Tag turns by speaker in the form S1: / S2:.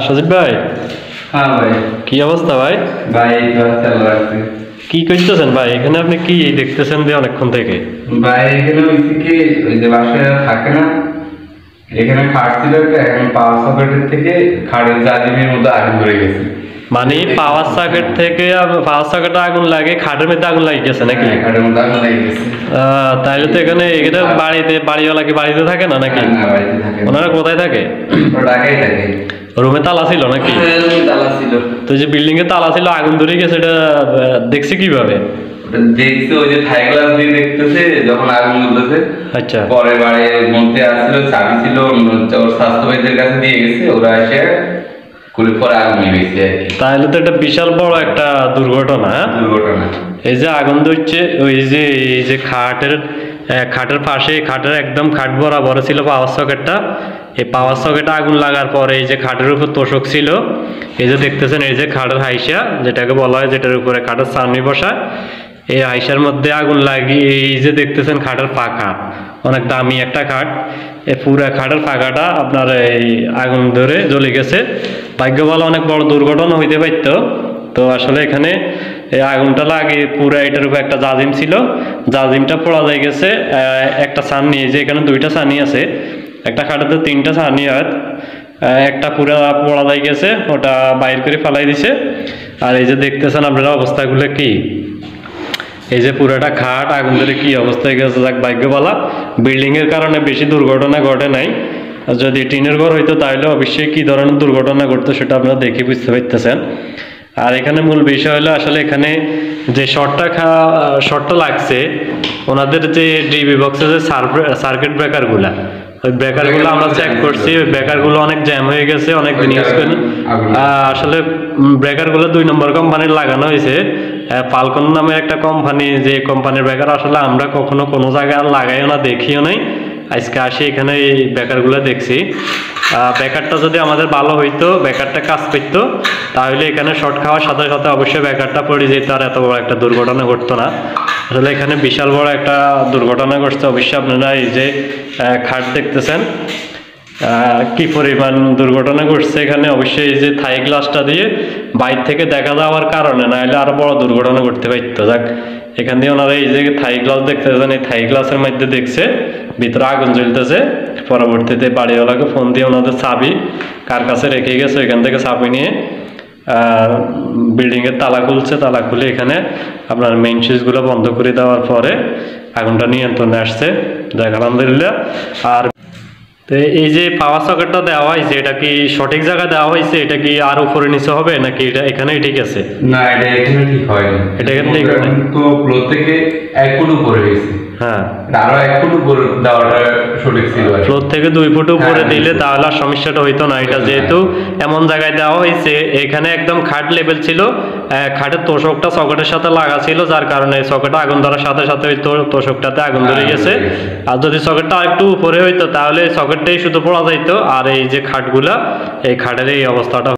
S1: সজিব ভাই।
S2: হ্যাঁ ভাই।
S1: কি অবস্থা ভাই?
S2: ভাই চালু রাখছি।
S1: কি করতেছেন ভাই এখানে? আপনি কি দেখতেছেন যে অনেকক্ষণ থেকে?
S2: ভাই এখানে হয়েছে কি, ওই যে বাসায় থাকে না, এখানে খাট ছিল একটা, এখন পাওয়ার সকেটের থেকে খাটের জাজিমের মধ্যে আগুন ধরে গেছে।
S1: মানে পাওয়ার সকেট থেকে পাওয়ার সকেটে আগুন লাগে, খাটের মধ্যে আগুন লাগে গেছে নাকি?
S2: খাটের মধ্যে আগুন লেগে গেছে।
S1: তাইলে তো এখানে বাড়িতে বাড়িওয়ালা কি বাড়িতে থাকে না নাকি?
S2: না, বাড়িতে থাকে না।
S1: ওনারা কোথায় থাকে?
S2: ওরা ঢাকায় থাকে।
S1: রুমে তালা ছিল নাকি?
S2: তালা ছিল।
S1: তো যে বিল্ডিং এ তালা ছিল, আগুন ধরে গেছে, এটা দেখছি কিভাবে?
S2: দেখছে ওই যে থাই গ্লাস দিয়ে দেখতেছে যখন আগুন জ্বলতেছে।
S1: আচ্ছা।
S2: পরে বাড়ির মধ্যে আসছিল, চাবি ছিল ওর স্বাস্থ্য ভাইদের কাছে দিয়ে গেছে, ওরা এসে খুলে পরে আগুন নিয়েছে আর কি।
S1: তাহলে তো এটা বিশাল বড় একটা দুর্ঘটনা।
S2: দুর্ঘটনা।
S1: এই যে আগুন ধরছে, এই যে খাটের পাশে, খাটের একদম খাট বরাবর ছিল পাওয়ার সকেটটা। এই পাওয়ার সকেটে আগুন লাগার পরে এই যে খাটের উপর তোষক ছিল, এই যে দেখতেছেন, এই যে খাটের হাইসা যেটাকে বলা হয়, যেটার উপরে খাটের চালনি বসা, এই হাইসার মধ্যে আগুন লাগিয়ে এই যে দেখতেছেন খাটের পাখা, অনেক দামি একটা খাট, এই পুরা খাটের পাখাটা আপনার এই আগুন ধরে জ্বলে গেছে। ভাগ্য ভালো, অনেক বড় দুর্ঘটনা হইতে পারত। তো আসলে এখানে এই আগুনটা লাগে পুরো, এটার উপর একটা জাজিম ছিল, জাজিমটা পোড়া যায় গেছে। একটা ছানি, যে এখানে দুইটা ছানি আছে, একটা খাটাতে তিনটা ছানি হয়, একটা পুরা পোড়া যায় গেছে, ওটা বাইর করে ফেলাই দিছে। আর এই যে দেখতেছেন আপনারা অবস্থাগুলো কি, এই যে পুরাটা খাট আগুন ধরে কি অবস্থায় গেছে। যাক, ভাগ্যবালা বিল্ডিং এর কারণে বেশি দুর্ঘটনা ঘটে নাই। যদি টিনের ঘর হইতো তাহলে অবশ্যই কি ধরনের দুর্ঘটনা ঘটতো সেটা আপনারা দেখে বুঝতে পারতেছেন। আর এখানে মূল বিষয় হলো, আসলে এখানে যে শর্টটা লাগছে, ওনাদের যে ডিবি বক্সে যে সার্কিট ব্রেকারগুলা, ওই ব্রেকারগুলো আমরা চেক করছি, ওই ব্রেকারগুলো অনেক জ্যাম হয়ে গেছে, অনেক দিন ইউজ করি। আসলে ব্রেকারগুলো 2 নম্বর কোম্পানির লাগানো হয়েছে, ফালকন নামে একটা কোম্পানি, যে কোম্পানির ব্রেকার আসলে আমরা কখনো কোনো জায়গায় লাগাইও না, দেখিও নাই। আজকে আসি এখানে এই ব্রেকারগুলো দেখছি। ব্রেকারটা যদি আমাদের ভালো হইতো, ব্রেকারটা কাজ করতো, তাহলে এখানে শর্ট খাওয়ার সাথে সাথে অবশ্যই ব্রেকারটা পড়ে যেত, আর এত বড় একটা দুর্ঘটনা ঘটতো না। আসলে এখানে বিশাল বড় একটা দুর্ঘটনা ঘটছে। অবশ্যই আপনারা এই যে খাট দেখতেছেন কি পরিমাণ দুর্ঘটনা ঘটছে এখানে। অবশ্যই এই যে থাই গ্লাসটা দিয়ে বাইর থেকে দেখা যাওয়ার কারণে, না হলে আরো বড় দুর্ঘটনা ঘটতে পারতো। যাক, এখান দিয়ে ওনারা এই যে থাই গ্লাস দেখতেছেন, এই থাই গ্লাসের মধ্যে দেখছে ভিতরে আগুন জ্বলতেছে। পরবর্তীতে বাড়িওয়ালাকে ফোন দিয়ে ওনাদের চাবি কার কাছে রেখে গেছে, এখান থেকে চাবি নিয়ে বিল্ডিং এর তালা খুলছে, তালা খুলে এখানে আপনার মেইন সুইচগুলো বন্ধ করে দেওয়ার পরে আগুনটা নিয়ন্ত্রণে আসছে, যাক আলহামদুলিল্লাহ। আর তো এই যে পাওয়ার সকেটটা দেওয়া হয়েছে, এটা কি সঠিক জায়গায় দেওয়া হয়েছে? এটা কি আর উপরে নিচে হবে নাকি এটা এখানেই ঠিক আছে?
S2: না, এটা এখানে ঠিক হয়নি।
S1: এটা এখানে ঠিক হয়নি
S2: তো ফ্লোর থেকে 1 ফুট উপরে হয়েছে।
S1: হ্যাঁ,
S2: আরো 1 ফুট উপরে দেওয়াটা সঠিক ছিল।
S1: ফ্লোর থেকে 2 ফুট উপরে দিলে তাহলে আর সমস্যাটা হইতো না। এটা যেহেতু এমন জায়গায় দেওয়া হয়েছে, এখানে একদম খাট লেভেল ছিল, খাটের তোষকটা সকেটের সাথে লাগা ছিল, যার কারণে সকেটে আগুন ধরার সাথে সাথে ওই তোষকটাতে আগুন ধরে গেছে। আর যদি সকেটটা একটু উপরে হইতো তাহলে সকেটটাই শুধু পড়া যাইতো, আর এই যে খাটগুলা, এই খাটের এই অবস্থাটা